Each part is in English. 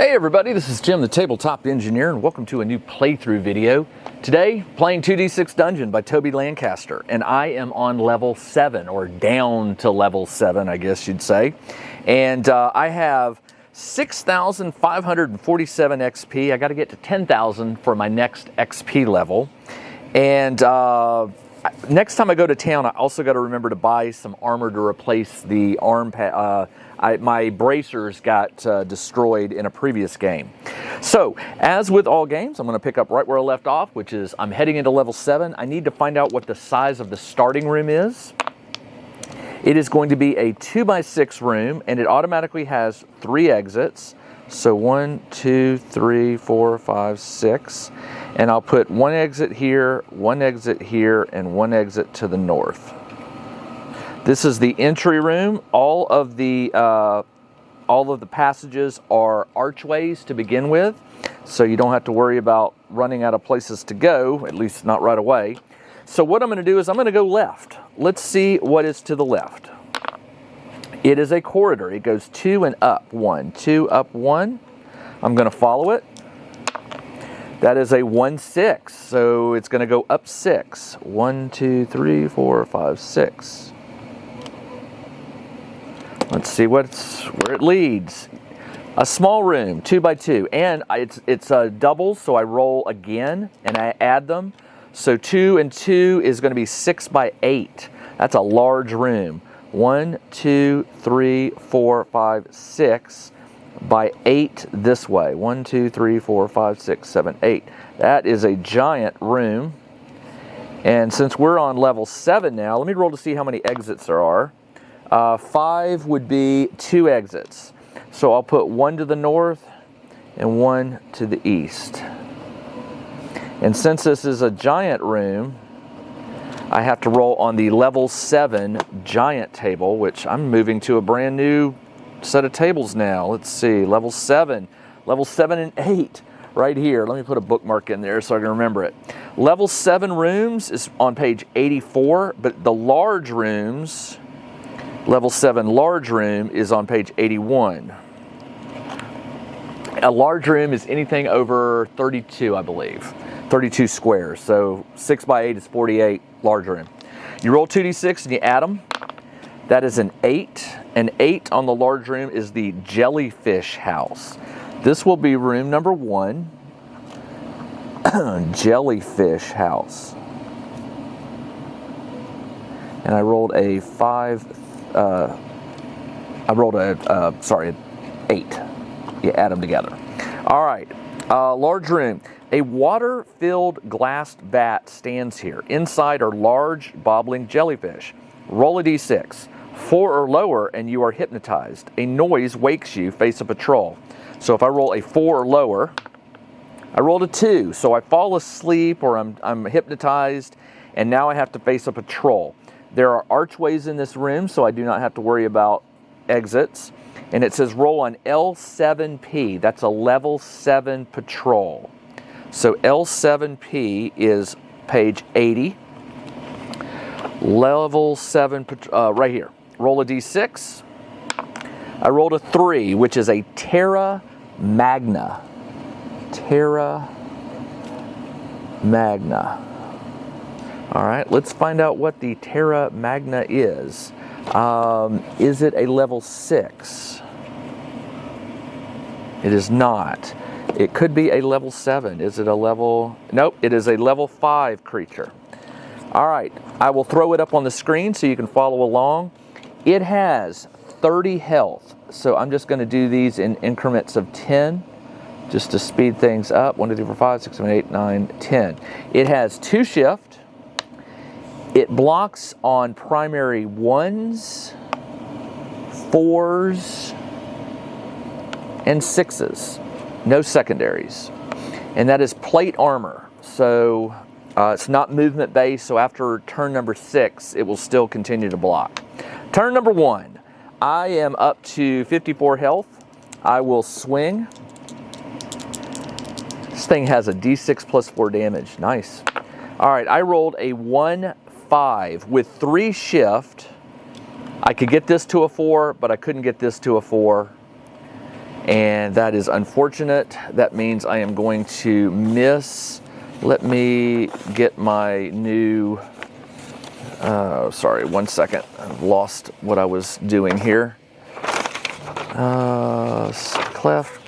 Hey everybody, this is Jim, the Tabletop Engineer, and welcome to a new playthrough video. Today, playing 2D6 Dungeon by Toby Lancaster, and I am on level 7, or down to level 7, I guess you'd say. And I have 6,547 XP. I got to get to 10,000 for my next XP level. And next time I go to town, I also got to remember to buy some armor to replace the arm pad. My bracers got destroyed in a previous game. So, as with all games, I'm going to pick up right where I left off, which is I'm heading into level 7. I need to find out what the size of the starting room is. It is going to be a 2x6 room, and it automatically has 3 exits. So 1, 2, 3, 4, 5, 6. And I'll put 1 exit here, 1 exit here, and 1 exit to the north. This is the entry room. All of the passages are archways to begin with, so you don't have to worry about running out of places to go, at least not right away. So what I'm going to do is I'm going to go left. Let's see what is to the left. It is a corridor. It goes 2 and up 1, 2 up 1. I'm going to follow it. That is a 1-6, so it's going to go up 6. 1, 2, 3, 4, 5, 6. Let's see where it leads. A small room, 2x2, and it's doubles, so I roll again and I add them. So 2 and 2 is going to be 6x8. That's a large room. 1, 2, 3, 4, 5, 6 by 8 this way. 1, 2, 3, 4, 5, 6, 7, 8. That is a giant room. And since we're on level 7 now, let me roll to see how many exits there are. 5 would be 2 exits. So I'll put 1 to the north and 1 to the east. And since this is a giant room, I have to roll on the level 7 giant table, which I'm moving to a brand new set of tables now. Let's see, level 7 and 8 right here. Let me put a bookmark in there so I can remember it. Level 7 rooms is on page 84, but the large rooms, level 7 large room is on page 81. A large room is anything over 32, I believe. 32 squares. So 6x8 is 48, large room. You roll 2d6 and you add them. That is an 8. An 8 on the large room is the Jellyfish house. This will be room number 1. Jellyfish house. And I rolled a 5. An 8. You add them together. All right, large room. A water-filled glass vat stands here. Inside are large, bobbling jellyfish. Roll a d6. 4 or lower, and you are hypnotized. A noise wakes you. Face a patrol. So if I roll a 4 or lower, I rolled a 2. So I fall asleep, or I'm hypnotized, and now I have to face a patrol. There are archways in this room, so I do not have to worry about exits. And it says roll on L7P. That's a level 7 patrol. So L7P is page 80. Level 7 right here. Roll a d6. I rolled a 3, which is a Terra Magna. Terra Magna. All right, let's find out what the Terra Magna is. Is it a level 6? It is not. It could be a level 7. Is it a level? Nope, it is a level 5 creature. All right, I will throw it up on the screen so you can follow along. It has 30 health, so I'm just going to do these in increments of 10 just to speed things up. 1, 2, 3, 4, 5, 6, 7, 8, 9, 10. It has 2 shift. It blocks on primary 1s, 4s, and 6s. No secondaries. And that is plate armor. So it's not movement based, so after turn number 6, it will still continue to block. Turn number 1, I am up to 54 health. I will swing. This thing has a d6 plus 4 damage. Nice. All right, I rolled a 1-5 with 3 shift. I could get this to a 4, but I couldn't get this to a 4. And that is unfortunate. That means I am going to miss. Let me get my new, sorry, 1 second. I've lost what I was doing here. Clef.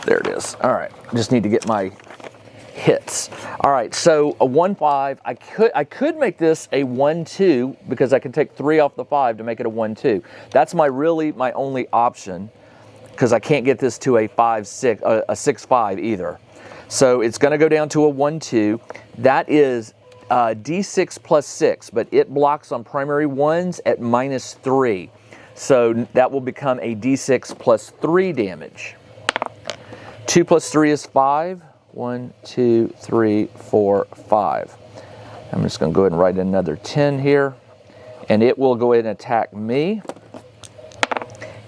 There it is. All right, just need to get my hits. All right, so a 1-5. I could make this a 1-2 because I can take 3 off the 5 to make it a 1-2. That's my only option because I can't get this to a 5-6, a 6-5 either. So it's going to go down to a 1-2. That is D6 plus 6, but it blocks on primary ones at -3. So that will become a D6 plus 3 damage. 2 plus 3 is 5. 1, 2, 3, 4, 5. I'm just going to go ahead and write another 10 here. And it will go ahead and attack me.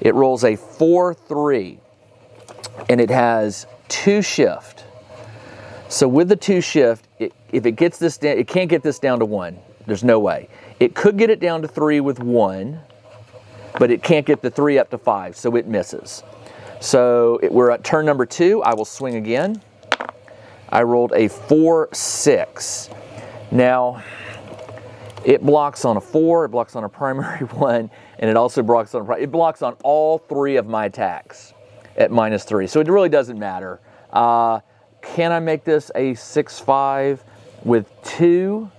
It rolls a 4-3. And it has 2 shift. So with the 2 shift, if it gets this down, it can't get this down to 1. There's no way. It could get it down to 3 with 1. But it can't get the 3 up to 5, so it misses. So we're at turn number 2. I will swing again. I rolled a 4-6. Now, it blocks on a 4, it blocks on a primary 1, and it also blocks on all 3 of my attacks at -3. So it really doesn't matter. Can I make this a 6-5 with 2?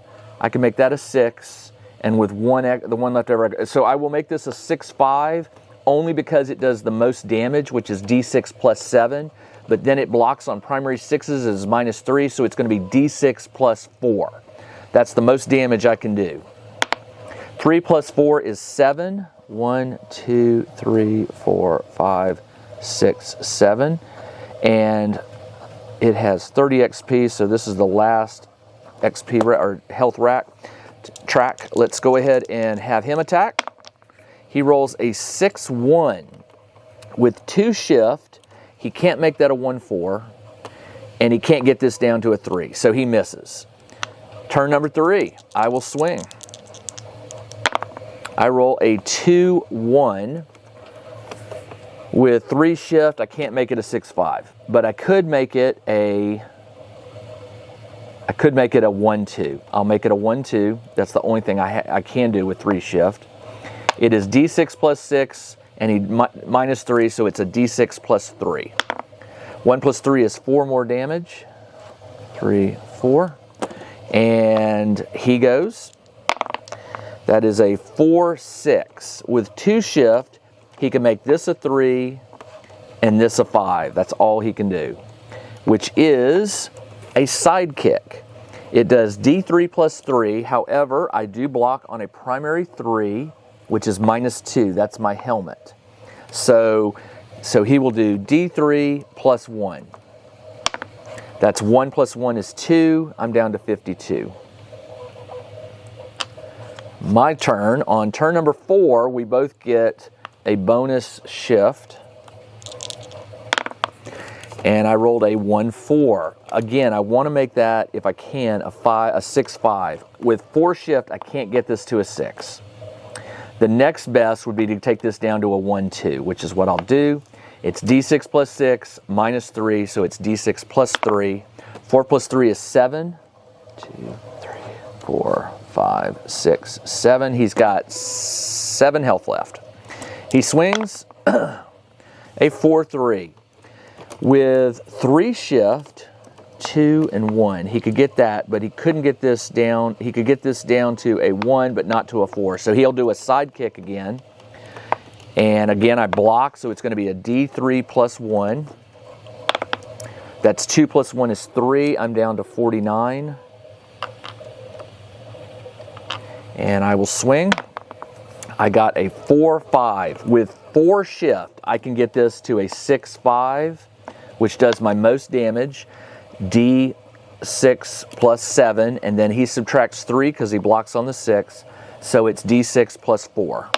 I can make that a 6. And with the one left over, so I will make this a 6-5 only because it does the most damage, which is D6 plus 7. But then it blocks on primary 6s as -3, so it's going to be D6 plus 4. That's the most damage I can do. 3 plus 4 is 7. 1, 2, 3, 4, 5, 6, 7. And it has 30 XP, so this is the last XP or health track. Let's go ahead and have him attack. He rolls a 6-1 with 2 shift. He can't make that a 1-4, and he can't get this down to a 3, so he misses. Turn number 3, I will swing. I roll a 2-1 with 3 shift. I can't make it a 6-5, but I could make it a 1-2. I'll make it a 1-2. That's the only thing I can do with 3 shift. It is D6 plus 6, and he -3, so it's a D6 plus 3. 1 plus 3 is 4 more damage. 3, 4. And he goes. That is a 4-6. With 2 shift, he can make this a 3 and this a 5. That's all he can do, which is a sidekick. It does D3 plus 3. However, I do block on a primary 3, which is -2. That's my helmet. So he will do D3 plus 1. That's 1 plus 1 is 2. I'm down to 52. My turn. On turn number 4, we both get a bonus shift. And I rolled a 1-4. Again, I want to make that, if I can, a 6-5. With 4 shift, I can't get this to a 6. The next best would be to take this down to a 1-2, which is what I'll do. It's D6 plus 6 -3, so it's D6 plus 3. 4 plus 3 is 7. 2, 3, 4, 5, 6, 7. He's got 7 health left. He swings a 4-3. With 3 shift, 2 and 1, he could get that, but he couldn't get this down. He could get this down to a 1, but not to a 4. So he'll do a sidekick again. And again, I block, so it's going to be a D3 plus 1. That's 2 plus 1 is 3. I'm down to 49. And I will swing. I got a 4-5. With 4 shift, I can get this to a 6-5. Which does my most damage, D6 plus 7, and then he subtracts 3 because he blocks on the 6, so it's D6 plus 4.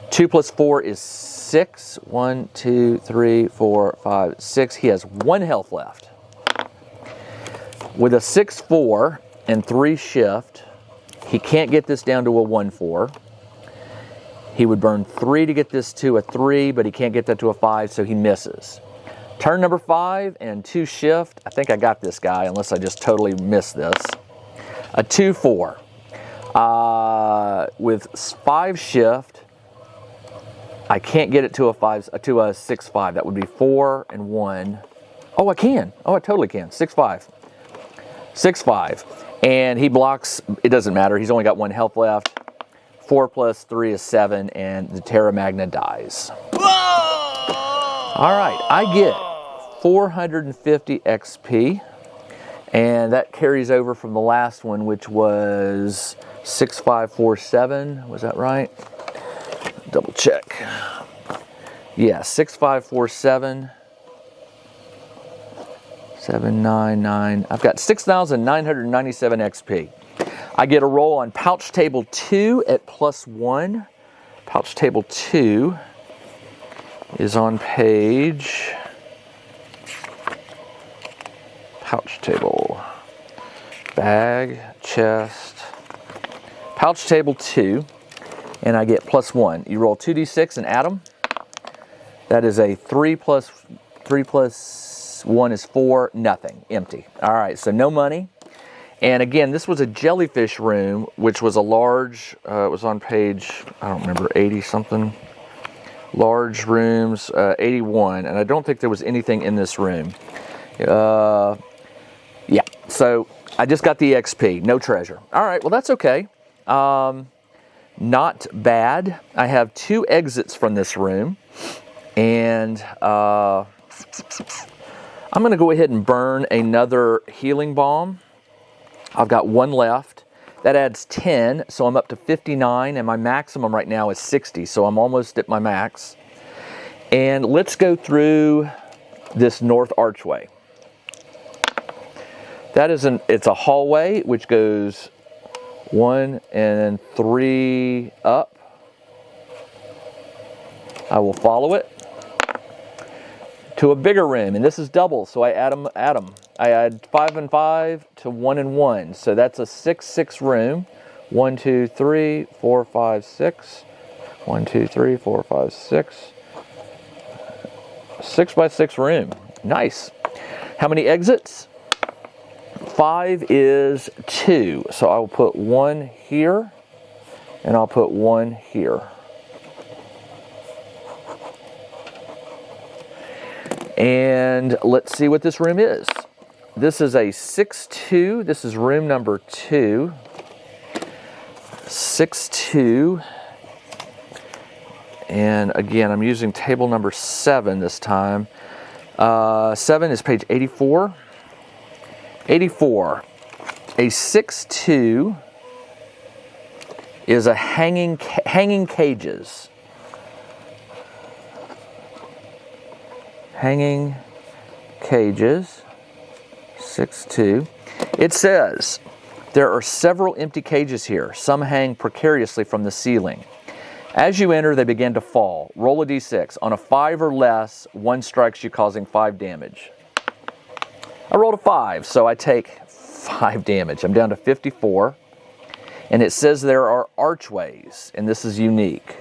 2 plus 4 is 6. 1, 2, 3, 4, 5, 6. He has 1 health left. With a 6-4 and 3 shift, he can't get this down to a 1-4. He would burn 3 to get this to a 3, but he can't get that to a 5, so he misses. Turn number 5 and 2 shift. I think I got this guy, unless I just totally missed this. A 2-4. With 5 shift, I can't get it to a 6-5. That would be 4 and 1. Oh, I can. Oh, I totally can. 6-5. 6-5. And he blocks. It doesn't matter. He's only got 1 health left. 4 plus 3 is 7, and the Terra Magna dies. All right, I get 450 XP, and that carries over from the last one, which was 6547. Was that right? Double check. Yeah, 6547. 799. I've got 6,997 XP. I get a roll on pouch table 2 at +1. Pouch table 2 is on page. Pouch table. Bag, chest. Pouch table 2. And I get +1. You roll 2d6 and add them. That is a 3 plus 1 is 4, nothing, empty. All right, so no money. And again, this was a jellyfish room, which was a large, it was on page, I don't remember, 80 something. Large rooms, 81, and I don't think there was anything in this room. Yeah, so I just got the XP, no treasure. All right, well that's okay. Not bad. I have 2 exits from this room, and I'm gonna go ahead and burn another healing bomb. I've got 1 left. That adds 10, so I'm up to 59, and my maximum right now is 60, so I'm almost at my max. And let's go through this north archway. That is it's a hallway which goes 1 and 3 up. I will follow it to a bigger room, and this is double, so I add them. I add 5 and 5 to 1 and 1, so that's a 6-6 room. 1, 2, 3, 4, 5, 6. 1, 2, 3, 4, 5, 6. 6 by 6 room. Nice. How many exits? 5 is 2, so I will put 1 here, and I'll put 1 here. And let's see what this room is. This is a 6-2. This is room number 2. 6-2. And again, I'm using table number 7 this time. 7 is page 84. 84. A 6-2 is a hanging cages. Hanging cages. 6-2. It says, there are several empty cages here. Some hang precariously from the ceiling. As you enter, they begin to fall. Roll a d6. On a 5 or less, 1 strikes you, causing 5 damage. I rolled a 5, so I take 5 damage. I'm down to 54. And it says there are archways, and this is unique.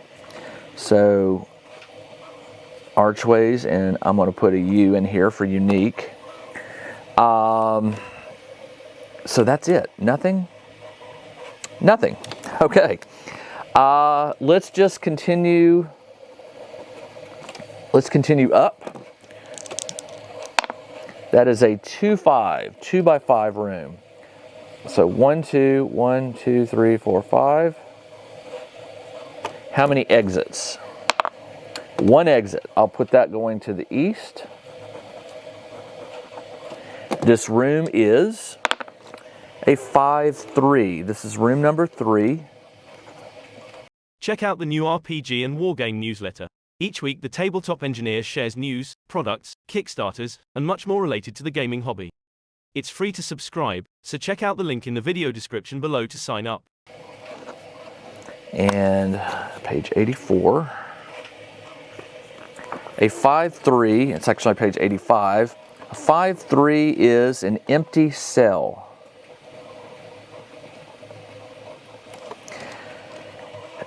So, archways, and I'm going to put a U in here for unique. So that's it. Nothing? Nothing. Okay. Let's just continue. Let's continue up. That is a 2-5, 2 by 5 room. So 1, 2, 1, 2, 3, 4, 5. How many exits? 1 exit. I'll put that going to the east. This room is a 5-3. This is room number 3. Check out the new RPG and Wargame newsletter. Each week, the Tabletop Engineer shares news, products, Kickstarters, and much more related to the gaming hobby. It's free to subscribe, so check out the link in the video description below to sign up. And page 84. A 5-3, it's actually on page 85. A 5-3 is an empty cell.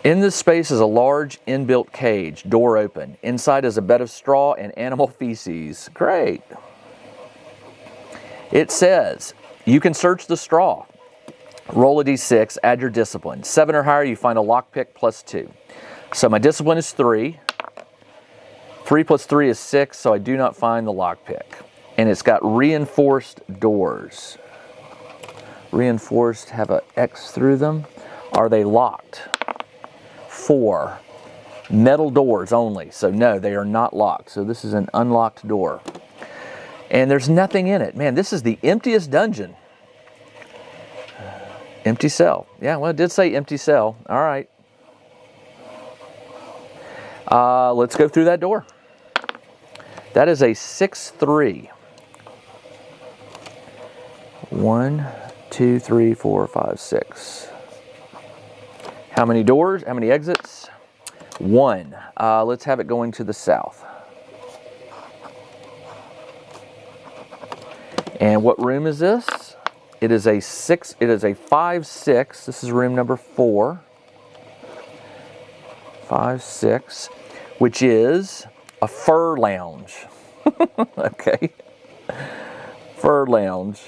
In this space is a large inbuilt cage, door open. Inside is a bed of straw and animal feces. Great. It says, you can search the straw. Roll a d6, add your discipline. 7 or higher, you find a lockpick plus 2. So my discipline is 3. 3 plus 3 is 6, so I do not find the lockpick. And it's got reinforced doors. Reinforced have an X through them. Are they locked? 4. Metal doors only. So no, they are not locked. So this is an unlocked door. And there's nothing in it. Man, this is the emptiest dungeon. Empty cell. Yeah, well, it did say empty cell. All right. Let's go through that door. That is a 6-3. 1, 2, 3, 4, 5, 6. How many doors? How many exits? 1. Let's have it going to the south. And what room is this? It is a 6. It is a 5-6. This is room number 4. 5-6, which is a fur lounge. Okay. Fur lounge.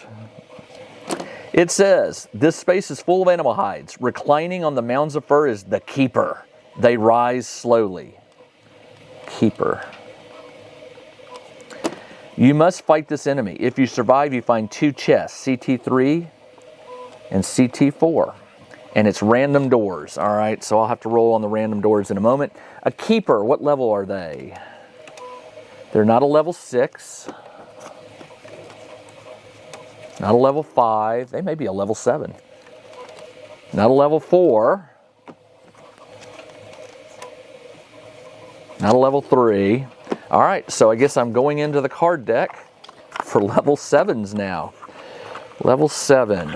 It says, this space is full of animal hides. Reclining on the mounds of fur is the keeper. They rise slowly. Keeper. You must fight this enemy. If you survive, you find 2 chests, CT3 and CT4. And it's random doors. All right, so I'll have to roll on the random doors in a moment. A keeper, what level are they? They're not a level 6. Not a level 5. They may be a level 7. Not a level 4. Not a level 3. All right, so I guess I'm going into the card deck for level 7s now. Level 7.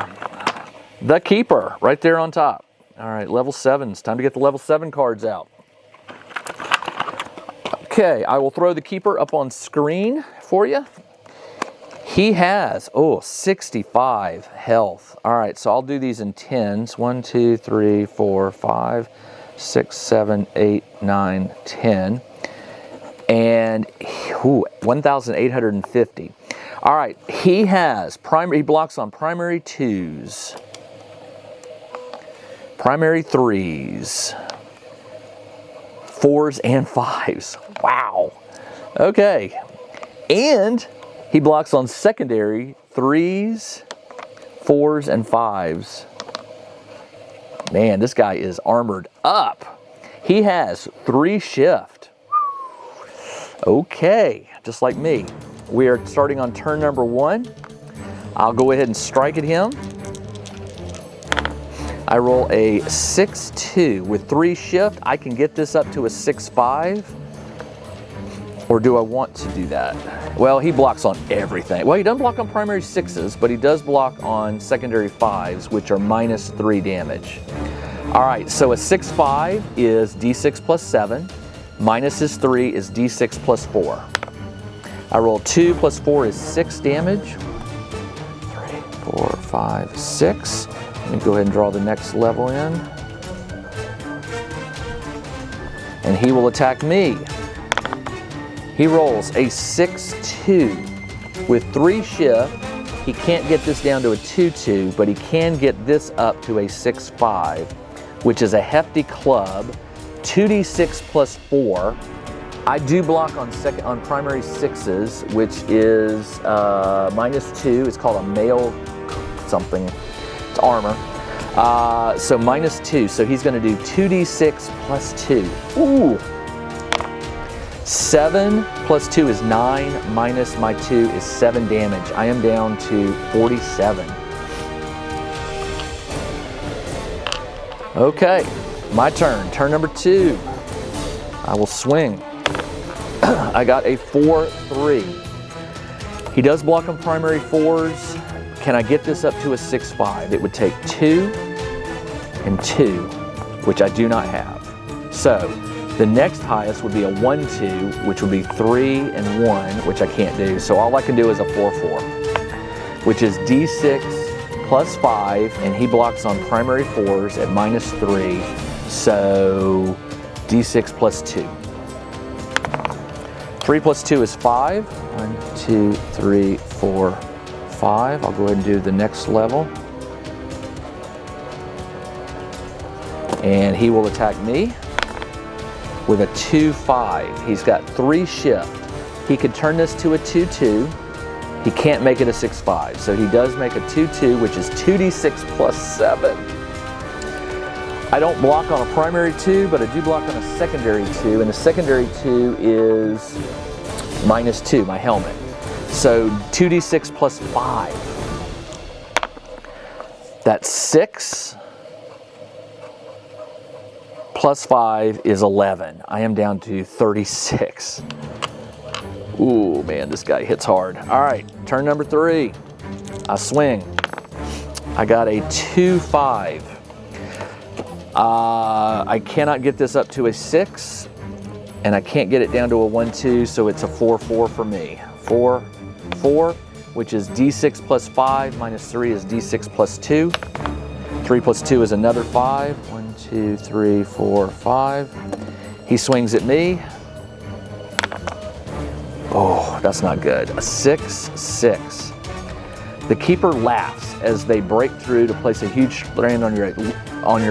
The Keeper, right there on top. All right, level 7s. Time to get the level 7 cards out. Okay, I will throw the Keeper up on screen for you. He has, 65 health. All right, so I'll do these in 10s. 1, 2, 3, 4, 5, 6, 7, 8, 9, 10. And 1,850. All right, he has he blocks on primary 2s, primary 3s, 4s, and 5s. Wow. Okay. And he blocks on secondary 3s, 4s, and 5s. Man, this guy is armored up. He has 3 shift. Okay, just like me. We are starting on turn number 1. I'll go ahead and strike at him. I roll a 6-2 with 3 shift. I can get this up to a 6-5. Or do I want to do that? Well, he blocks on everything. Well, he doesn't block on primary 6s, but he does block on secondary 5s, which are -3 damage. All right, so a 6-5 is D6 plus 7. Minus his 3 is D6 plus 4. I roll 2 plus 4 is 6 damage. 3, 4, 5, 6. Let me go ahead and draw the next level in. And he will attack me. He rolls a 6-2 with 3 shift. He can't get this down to a 2-2, but he can get this up to a 6-5, which is a hefty club. 2d6 plus 4. I do block on primary 6s, which is -2. It's called a mail something. It's armor. So -2. So he's going to do 2d6 plus 2. Ooh. 7 plus 2 is 9. Minus my 2 is 7 damage. I am down to 47. Okay. My turn. Turn number 2. I will swing. I got a 4-3. He does block on primary 4s. Can I get this up to a 6-5? It would take 2 and 2, which I do not have. So the next highest would be a 1-2, which would be 3 and 1, which I can't do. So all I can do is a 4-4, which is D6 plus 5, and he blocks on primary 4s at -3. So D6 plus 2. 3 plus 2 is 5. 1, 2, 3, 4, 5. I'll go ahead and do the next level. And he will attack me with a 2-5. He's got 3 shift. He could turn this to a 2-2. He can't make it a 6-5. So he does make a 2-2, which is 2d6 plus 7. I don't block on a primary 2, but I do block on a secondary 2, and the secondary 2 is -2, my helmet. So 2d6 plus 5. That's 6 plus 5 is 11. I am down to 36. Ooh, man, this guy hits hard. All right, turn number 3. I swing. I got a 2-5. I cannot get this up to a 6, and I can't get it down to a 1-2, so it's a 4-4 for me. 4-4, which is D6 plus 5, minus 3 is D6 plus 2. 3 plus 2 is another 5. 1, 2, 3, 4, 5. He swings at me. Oh, that's not good. A 6-6. The keeper laughs as they break through to place a huge strand on your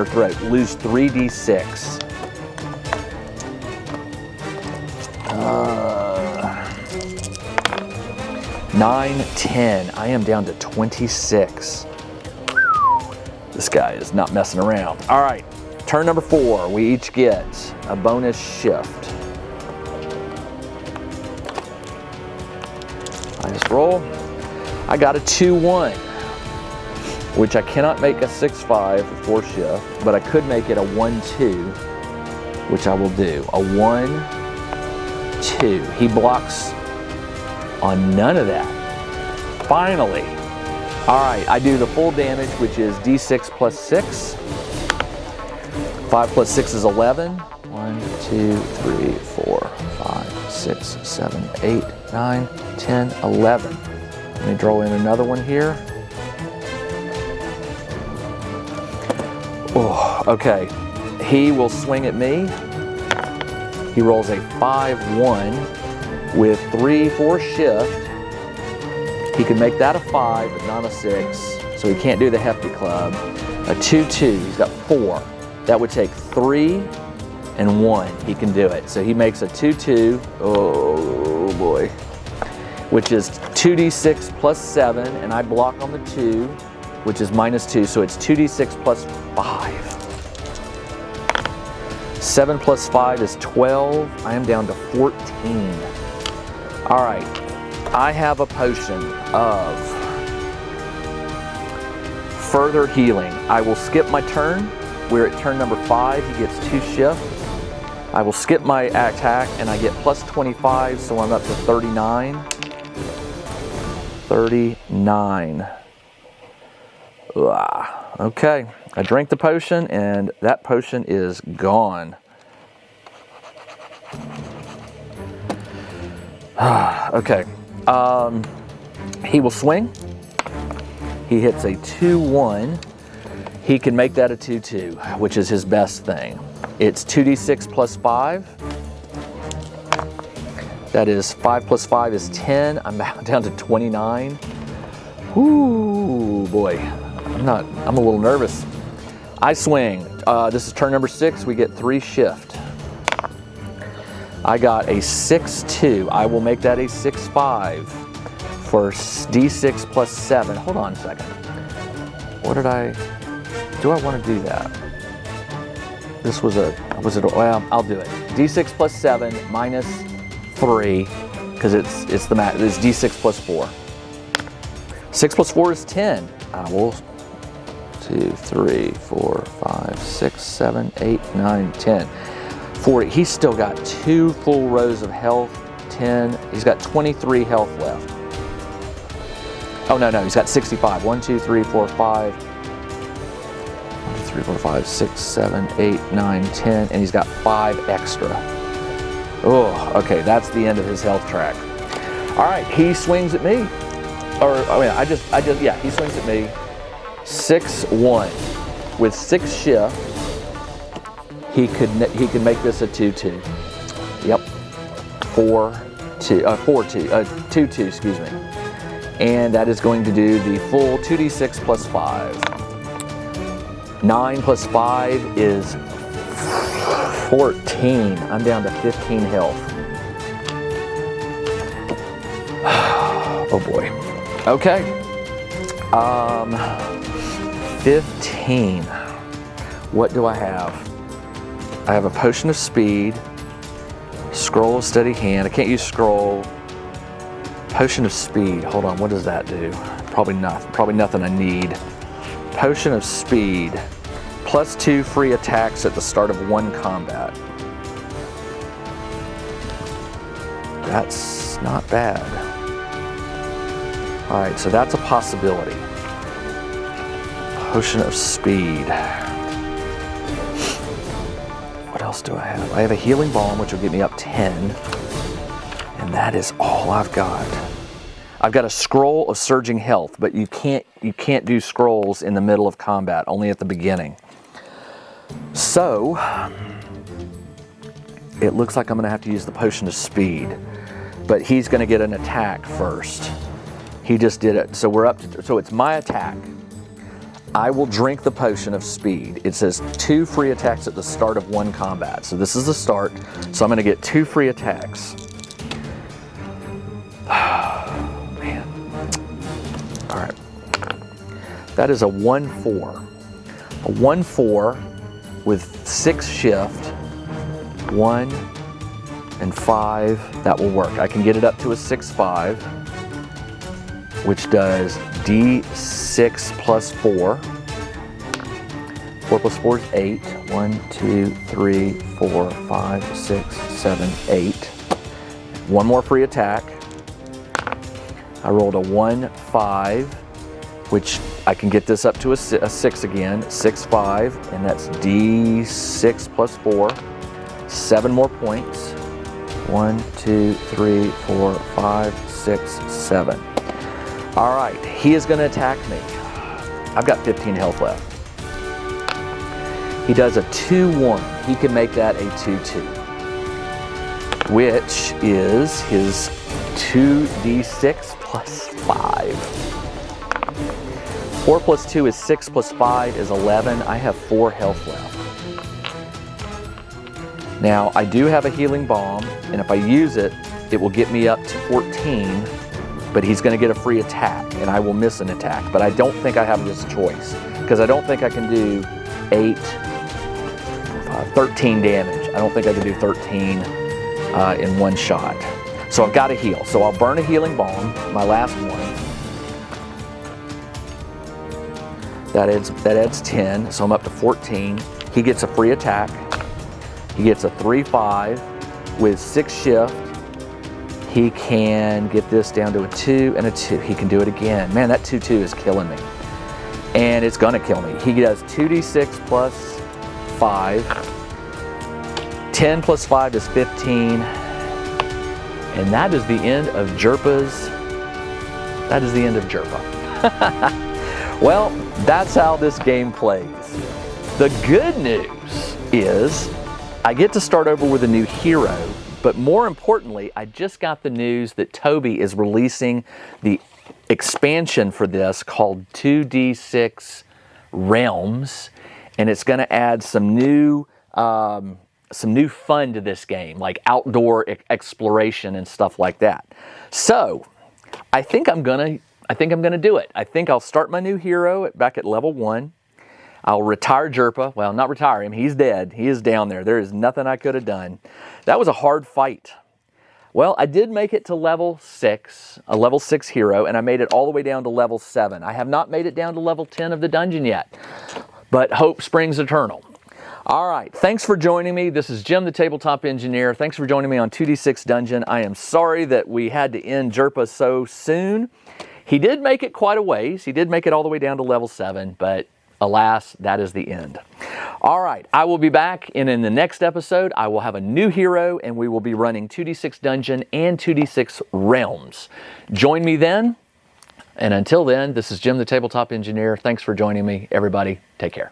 throat. Lose 3d6. 9, 10. I am down to 26. This guy is not messing around. All right, turn number 4. We each get a bonus shift. I just roll. I got a 2-1, which I cannot make a 6-5 for 4 shift, but I could make it a 1-2, which I will do. A 1-2. He blocks on none of that. Finally. All right, I do the full damage, which is D6 plus 6. 5 plus 6 is 11. 1, 2, 3, 4, 5, 6, 7, 8, 9, 10, 11. Let me draw in another one here. Oh, okay. He will swing at me. He rolls a 5-1 with 3-4 shift. He can make that a 5, but not a 6. So he can't do the hefty club. A 2-2, he's got 4. That would take 3 and 1. He can do it. So he makes a 2-2. Oh boy. Which is 2d6 plus 7, and I block on the 2, which is -2, so it's 2d6 plus 5. 7 plus 5 is 12. I am down to 14. All right, I have a potion of further healing. I will skip my turn. We're at turn number 5. He gets 2 shift. I will skip my attack, and I get plus 25, so I'm up to 39. 39. Okay, I drank the potion, and that potion is gone. Okay, he will swing. He hits a 2-1. He can make that a 2-2, which is his best thing. It's 2d6 plus 5. That is 5 plus 5 is 10. I'm down to 29. Ooh, boy. I'm a little nervous. I swing. This is turn number 6. We get 3 shift. I got a 6-2. I will make that a 6-5 for d6 plus 7. Hold on a second. Do I want to do that? Well, I'll do it. d6 plus 7 minus 3, because it's d6 plus 4. 6 plus 4 is 10. Well, 2, 3, 4, 5, 6, 7, 8, 9, 10. 40. He's still got 2 full rows of health. 10. He's got 23 health left. Oh, no, he's got 65. 1, 2, 3, 4, 5. 1, 2, 3, 4, 5, 6, 7, 8, 9, 10. And he's got 5 extra. Oh, okay, that's the end of his health track. All right, he swings at me. He swings at me. 6-1 with 6 shift. he could make this a 2-2. Yep, 2-2, excuse me. And that is going to do the full 2d6 plus 5. 9 plus 5 is 14. I'm down to 15 health. Oh boy. Okay. 15. What do I have? I have a potion of speed, scroll of steady hand. I can't use scroll. Potion of speed. Hold on, what does that do? Probably nothing I need. Potion of speed. +2 free attacks at the start of one combat. That's not bad. Alright, so that's a possibility. Potion of speed. What else do I have? I have a healing balm, which will get me up 10. And that is all I've got. I've got a scroll of surging health, but you can't do scrolls in the middle of combat, only at the beginning. So, it looks like I'm going to have to use the potion of speed, but he's going to get an attack first. He just did it. So we're up to, so it's my attack. I will drink the potion of speed. It says 2 free attacks at the start of one combat. So this is the start. So I'm going to get 2 free attacks. Oh, man. All right. That is a 1-4. A 1-4 with 6 shift. 1 and 5. That will work. I can get it up to a 6-5, which does D6 plus 4. 4 plus 4 is 8. 1, 2, 3, 4, 5, 6, 7, 8. One more free attack. I rolled a 1, 5, which I can get this up to a 6 again. 6, 5, and that's D6 plus 4. 7 more points. 1, 2, 3, 4, 5, 6, 7. All right, he is going to attack me. I've got 15 health left. He does a 2-1. He can make that a 2-2, which is his 2d6 plus 5. 4 plus 2 is 6 plus 5 is 11. I have 4 health left. Now, I do have a healing balm, and if I use it, it will get me up to 14, but he's going to get a free attack, and I will miss an attack. But I don't think I have this choice, because I don't think I can do 13 damage. I don't think I can do 13 in one shot. So I've got to heal. So I'll burn a healing balm, my last one. That adds 10, so I'm up to 14. He gets a free attack. He gets a 3-5 with 6 shift. He can get this down to a 2 and a 2. He can do it again. Man, that 2-2 is killing me. And it's gonna kill me. He does 2d6 plus 5. 10 plus 5 is 15. And that is the end of Jerpa's. That is the end of Jerpa. Well, that's how this game plays. The good news is I get to start over with a new hero, but more importantly, I just got the news that Toby is releasing the expansion for this called 2d6 Realms, and it's going to add some new fun to this game, like outdoor exploration and stuff like that. So, I think I'm gonna do it. I think I'll start my new hero back at level 1. I'll retire Jerpa. Well, not retire him. He's dead. He is down there. There is nothing I could have done. That was a hard fight. Well, I did make it to level 6, a level 6 hero, and I made it all the way down to level 7. I have not made it down to level 10 of the dungeon yet, but hope springs eternal. All right, thanks for joining me. This is Jim, the Tabletop Engineer. Thanks for joining me on 2d6 Dungeon. I am sorry that we had to end Jerpa so soon. He did make it quite a ways. He did make it all the way down to level 7, but alas, that is the end. All right, I will be back, and in the next episode, I will have a new hero, and we will be running 2d6 Dungeon and 2d6 Realms. Join me then, and until then, this is Jim, the Tabletop Engineer. Thanks for joining me, everybody. Take care.